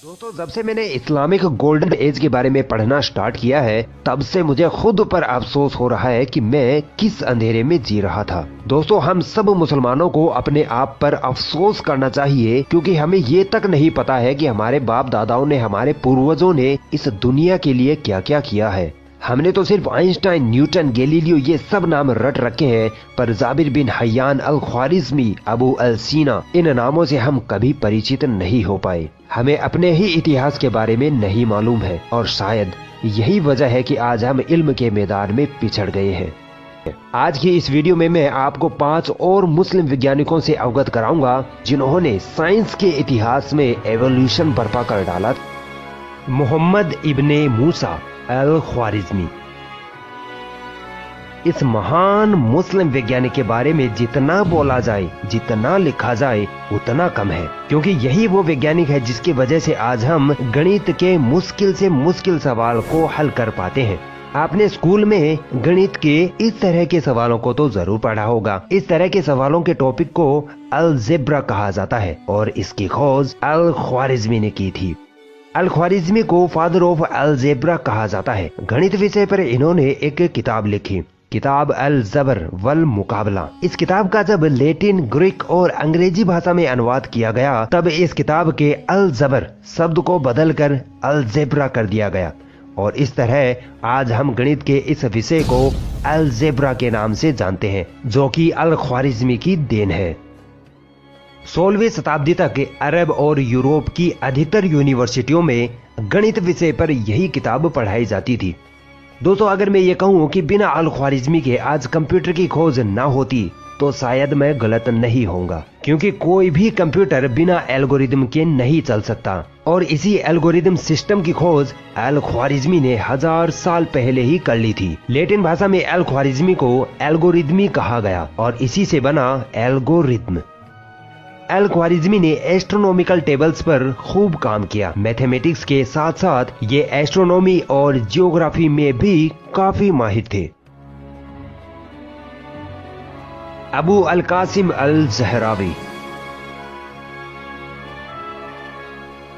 दोस्तों, जब से मैंने इस्लामिक गोल्डन एज के बारे में पढ़ना स्टार्ट किया है तब से मुझे खुद पर अफसोस हो रहा है कि मैं किस अंधेरे में जी रहा था। दोस्तों, हम सब मुसलमानों को अपने आप पर अफसोस करना चाहिए, क्योंकि हमें ये तक नहीं पता है कि हमारे बाप दादाओं ने, हमारे पूर्वजों ने इस दुनिया के लिए क्या क्या किया है। हमने तो सिर्फ आइंस्टाइन, न्यूटन, गैलीलियो ये सब नाम रट रखे हैं, पर जाबिर बिन हय्यान अल ख्वारिज़मी, अबू अल सीना, इन नामों से हम कभी परिचित नहीं हो पाए। हमें अपने ही इतिहास के बारे में नहीं मालूम है और शायद यही वजह है कि आज हम इल्म के मैदान में पिछड़ गए हैं। आज की इस वीडियो में मैं आपको 5 और मुस्लिम वैज्ञानिकों से अवगत कराऊंगा जिन्होंने साइंस के इतिहास में एवोल्यूशन बर्पा कर डाला। मोहम्मद इब्ने मूसा अल ख्वारिज़मी। इस महान मुस्लिम वैज्ञानिक के बारे में जितना बोला जाए, जितना लिखा जाए उतना कम है, क्योंकि यही वो वैज्ञानिक है जिसकी वजह से आज हम गणित के मुश्किल से मुश्किल सवाल को हल कर पाते हैं। आपने स्कूल में गणित के इस तरह के सवालों को तो जरूर पढ़ा होगा। इस तरह के सवालों के टॉपिक को अलजेब्रा कहा जाता है और इसकी खोज अल ख्वारिज़मी ने की थी। अल ख्वारिज़मी को फादर ऑफ अलजेब्रा कहा जाता है। गणित विषय पर इन्होंने एक किताब लिखी, किताब अल जबर वल मुकाबला। इस किताब का जब लैटिन, ग्रीक और अंग्रेजी भाषा में अनुवाद किया गया तब इस किताब के अल जबर शब्द को बदलकर अलजेब्रा कर दिया गया और इस तरह आज हम गणित के इस विषय को अलजेब्रा के नाम से जानते हैं, जो कि अल ख्वारिज़मी की देन है। 16वीं शताब्दी तक अरब और यूरोप की अधिकतर यूनिवर्सिटियों में गणित विषय पर यही किताब पढ़ाई जाती थी। दोस्तों, अगर मैं ये कहूँ कि बिना अल ख्वारिज़मी के आज कंप्यूटर की खोज ना होती तो शायद मैं गलत नहीं होऊंगा, क्योंकि कोई भी कंप्यूटर बिना एल्गोरिदम के नहीं चल सकता और इसी एल्गोरिदम सिस्टम की खोज अल ख्वारिज़मी ने 1000 साल पहले ही कर ली थी। लैटिन भाषा में अल ख्वारिज़मी को एल्गोरिदमी कहा गया और इसी से बना एल्गोरिथम। अल ख्वारिज़मी ने एस्ट्रोनॉमिकल टेबल्स पर खूब काम किया। मैथमेटिक्स के साथ साथ ये एस्ट्रोनॉमी और जियोग्राफी में भी काफी माहिर थे। अबू अल कासिम अल ज़हरावी।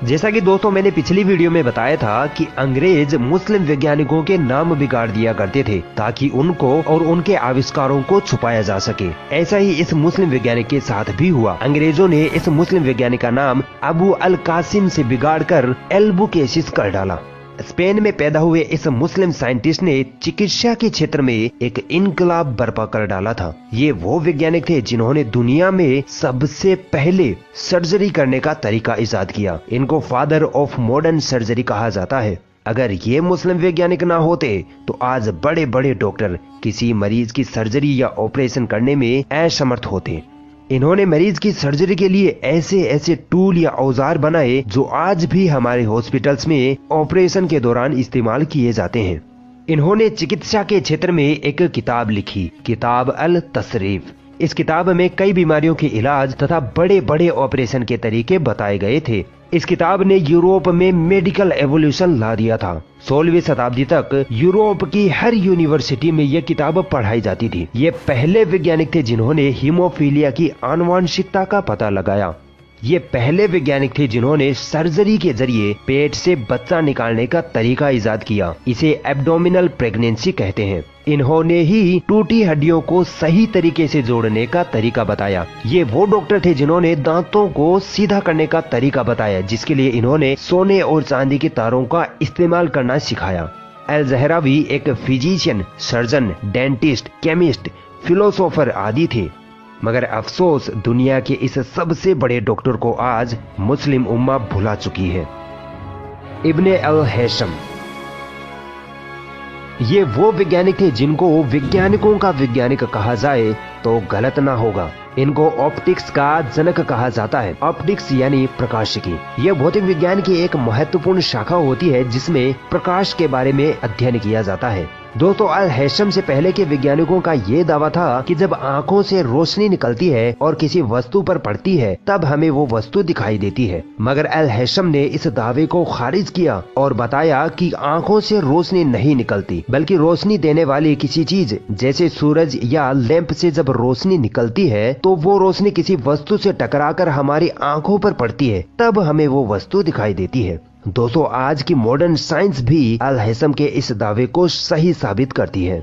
जैसा कि दोस्तों मैंने पिछली वीडियो में बताया था कि अंग्रेज मुस्लिम वैज्ञानिकों के नाम बिगाड़ दिया करते थे ताकि उनको और उनके आविष्कारों को छुपाया जा सके। ऐसा ही इस मुस्लिम वैज्ञानिक के साथ भी हुआ। अंग्रेजों ने इस मुस्लिम वैज्ञानिक का नाम अबू अल कासिम से बिगाड़कर एल्बुकेसिस कर डाला। स्पेन में पैदा हुए इस मुस्लिम साइंटिस्ट ने चिकित्सा के क्षेत्र में एक इनकलाब बर्पा कर डाला था। ये वो वैज्ञानिक थे जिन्होंने दुनिया में सबसे पहले सर्जरी करने का तरीका इजाद किया। इनको फादर ऑफ मॉडर्न सर्जरी कहा जाता है। अगर ये मुस्लिम वैज्ञानिक ना होते तो आज बड़े बड़े डॉक्टर किसी मरीज की सर्जरी या ऑपरेशन करने में असमर्थ होते। इन्होंने मरीज की सर्जरी के लिए ऐसे ऐसे टूल या औजार बनाए जो आज भी हमारे हॉस्पिटल्स में ऑपरेशन के दौरान इस्तेमाल किए जाते हैं। इन्होंने चिकित्सा के क्षेत्र में एक किताब लिखी, किताब अल तसरीफ। इस किताब में कई बीमारियों के इलाज तथा बड़े बड़े ऑपरेशन के तरीके बताए गए थे। इस किताब ने यूरोप में मेडिकल एवोल्यूशन ला दिया था। 16वीं शताब्दी तक यूरोप की हर यूनिवर्सिटी में यह किताब पढ़ाई जाती थी। ये पहले वैज्ञानिक थे जिन्होंने हीमोफीलिया की आनुवंशिकता का पता लगाया। ये पहले वैज्ञानिक थे जिन्होंने सर्जरी के जरिए पेट से बच्चा निकालने का तरीका इजाद किया। इसे एब्डोमिनल प्रेगनेंसी कहते हैं। इन्होंने ही टूटी हड्डियों को सही तरीके से जोड़ने का तरीका बताया। ये वो डॉक्टर थे जिन्होंने दांतों को सीधा करने का तरीका बताया, जिसके लिए इन्होंने सोने और चांदी के तारों का इस्तेमाल करना सिखाया। अल ज़हरावी एक physician, surgeon, dentist, chemist, philosopher आदि थे। मगर अफसोस, दुनिया के इस सबसे बड़े डॉक्टर को आज मुस्लिम उम्मा भुला चुकी है। इब्ने अल हैशम। ये वो वैज्ञानिक थे जिनको वैज्ञानिकों का वैज्ञानिक कहा जाए तो गलत ना होगा। इनको ऑप्टिक्स का जनक कहा जाता है। ऑप्टिक्स यानी प्रकाशिकी। यह भौतिक विज्ञान की एक महत्वपूर्ण शाखा होती है जिसमें प्रकाश के बारे में अध्ययन किया जाता है। दोस्तों अल हैशम से पहले के वैज्ञानिकों का ये दावा था कि जब आंखों से रोशनी निकलती है और किसी वस्तु पर पड़ती है तब हमें वो वस्तु दिखाई देती है, मगर अल हैशम ने इस दावे को खारिज किया और बताया कि आंखों से रोशनी नहीं निकलती, बल्कि रोशनी देने वाली किसी चीज जैसे सूरज या लैंप से जब रोशनी निकलती है तो वो रोशनी किसी वस्तु से टकराकर हमारी आंखों पर पड़ती है, तब हमें वो वस्तु दिखाई देती है। दोस्तों आज की मॉडर्न साइंस भी अल हैशम के इस दावे को सही साबित करती है।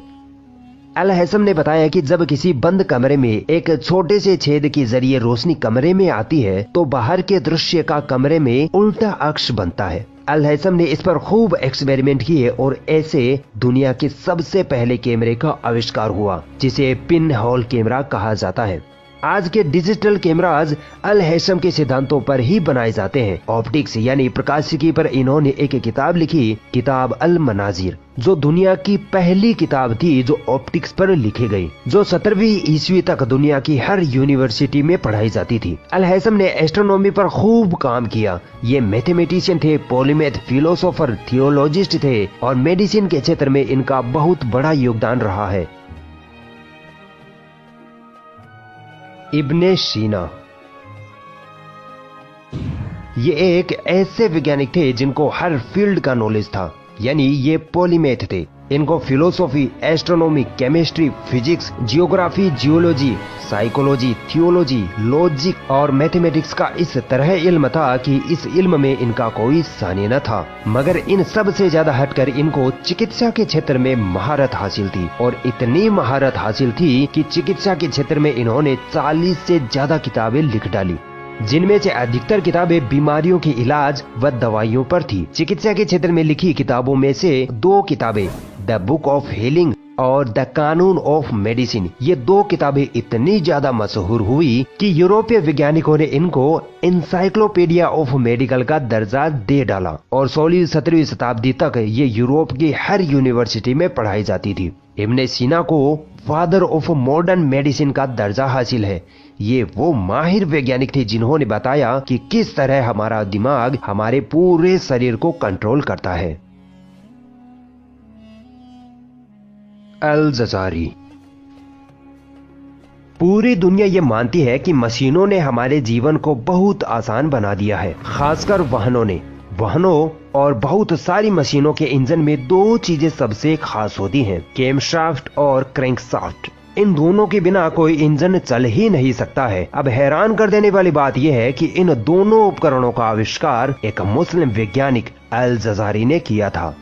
अल हैशम ने बताया कि जब किसी बंद कमरे में एक छोटे से छेद के जरिए रोशनी कमरे में आती है तो बाहर के दृश्य का कमरे में उल्टा अक्ष बनता है। अल हैशम ने इस पर खूब एक्सपेरिमेंट किए और ऐसे दुनिया के सबसे पहले कैमरे का आविष्कार हुआ, जिसे पिन होल कैमरा कहा जाता है। आज के डिजिटल कैमराज अल हैशम के सिद्धांतों पर ही बनाए जाते हैं। ऑप्टिक्स यानी प्रकाशिकी पर इन्होंने एक किताब लिखी, किताब अल मनाजिर, जो दुनिया की पहली किताब थी जो ऑप्टिक्स पर लिखी गई, जो 17वीं ईस्वी तक दुनिया की हर यूनिवर्सिटी में पढ़ाई जाती थी। अल हैशम ने एस्ट्रोनॉमी पर खूब काम किया। ये मैथमेटिशियन थे, पॉलीमैथ, फिलोसोफर, थियोलॉजिस्ट थे और मेडिसिन के क्षेत्र में इनका बहुत बड़ा योगदान रहा है। इब्ने सीना, ये एक ऐसे वैज्ञानिक थे जिनको हर फील्ड का नॉलेज था, यानी ये पॉलीमैथ थे। इनको philosophy, astronomy, chemistry, physics, geography, geology, psychology, theology, logic और मैथमेटिक्स का इस तरह इल्म था कि इस इल्म में इनका कोई सानी न था। मगर इन सब से ज्यादा हटकर इनको चिकित्सा के क्षेत्र में महारत हासिल थी, और इतनी महारत हासिल थी कि चिकित्सा के क्षेत्र में इन्होंने 40 से ज्यादा किताबें लिख डाली, जिनमें से अधिकतर किताबें बीमारियों के इलाज व दवाइयों पर थी। चिकित्सा के क्षेत्र में लिखी किताबों में से 2 किताबें, द बुक ऑफ हीलिंग और द कानून ऑफ मेडिसिन, ये 2 किताबें इतनी ज्यादा मशहूर हुई कि यूरोपीय वैज्ञानिकों ने इनको एनसाइक्लोपीडिया ऑफ मेडिकल का दर्जा दे डाला, और 16वीं-17वीं शताब्दी तक ये यूरोप की हर यूनिवर्सिटी में पढ़ाई जाती थी। इब्ने सीना को फादर ऑफ मॉडर्न मेडिसिन का दर्जा हासिल है। ये वो माहिर वैज्ञानिक थे जिन्होंने बताया कि किस तरह हमारा दिमाग हमारे पूरे शरीर को कंट्रोल करता है। अल जजारी, पूरी दुनिया ये मानती है कि मशीनों ने हमारे जीवन को बहुत आसान बना दिया है, खासकर वाहनों और बहुत सारी मशीनों के इंजन में 2 चीजें सबसे खास होती हैं, कैमशाफ्ट और क्रैंकशाफ्ट। इन दोनों के बिना कोई इंजन चल ही नहीं सकता है। अब हैरान कर देने वाली बात यह है कि इन दोनों उपकरणों का आविष्कार एक मुस्लिम वैज्ञानिक अल जजारी ने किया था।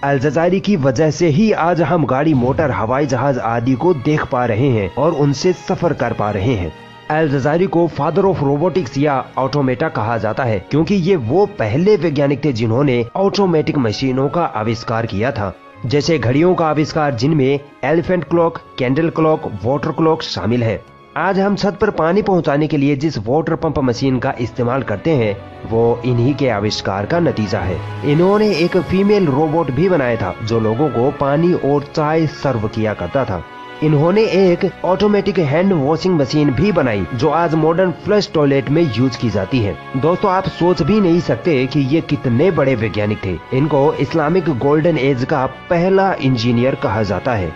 अल जजारी की वजह से ही आज हम गाड़ी, मोटर, हवाई जहाज आदि को देख पा रहे हैं और उनसे सफर कर पा रहे हैं। अल जजारी को फादर ऑफ रोबोटिक्स या ऑटोमेटा कहा जाता है, क्योंकि ये वो पहले वैज्ञानिक थे जिन्होंने ऑटोमेटिक मशीनों का आविष्कार किया था, जैसे घड़ियों का आविष्कार, जिनमें elephant clock, candle clock, water clock शामिल है। आज हम छत पर पानी पहुंचाने के लिए जिस वाटर पंप मशीन का इस्तेमाल करते हैं वो इन्हीं के आविष्कार का नतीजा है। इन्होंने एक फीमेल रोबोट भी बनाया था जो लोगों को पानी और चाय सर्व किया करता था। इन्होंने एक ऑटोमेटिक हैंड वॉशिंग मशीन भी बनाई जो आज मॉडर्न फ्लश टॉयलेट में यूज की जाती है। दोस्तों आप सोच भी नहीं सकते कि ये कितने बड़े वैज्ञानिक थे। इनको इस्लामिक गोल्डन एज का पहला इंजीनियर कहा जाता है।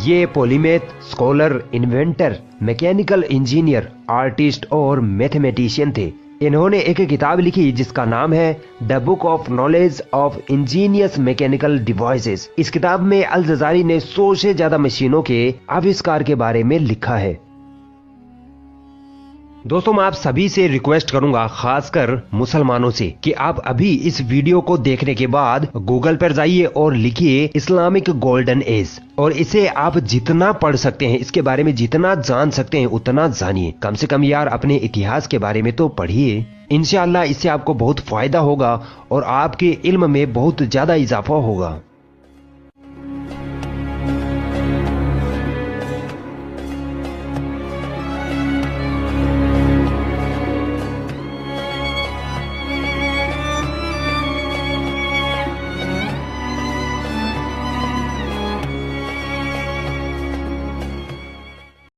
ये polymath, scholar, inventor, mechanical engineer, artist और मैथमेटिशियन थे। इन्होंने एक किताब लिखी जिसका नाम है the book of knowledge of Angénieux mechanical devices. इस किताब में अल जजारी ने 100 से ज्यादा मशीनों के आविष्कार के बारे में लिखा है। दोस्तों मैं आप सभी से रिक्वेस्ट करूंगा, खासकर मुसलमानों से, कि आप अभी इस वीडियो को देखने के बाद गूगल पर जाइए और लिखिए इस्लामिक गोल्डन एज, और इसे आप जितना पढ़ सकते हैं, इसके बारे में जितना जान सकते हैं उतना जानिए। कम से कम यार अपने इतिहास के बारे में तो पढ़िए। इंशाअल्लाह इससे आपको बहुत फायदा होगा और आपके इल्म में बहुत ज्यादा इजाफा होगा।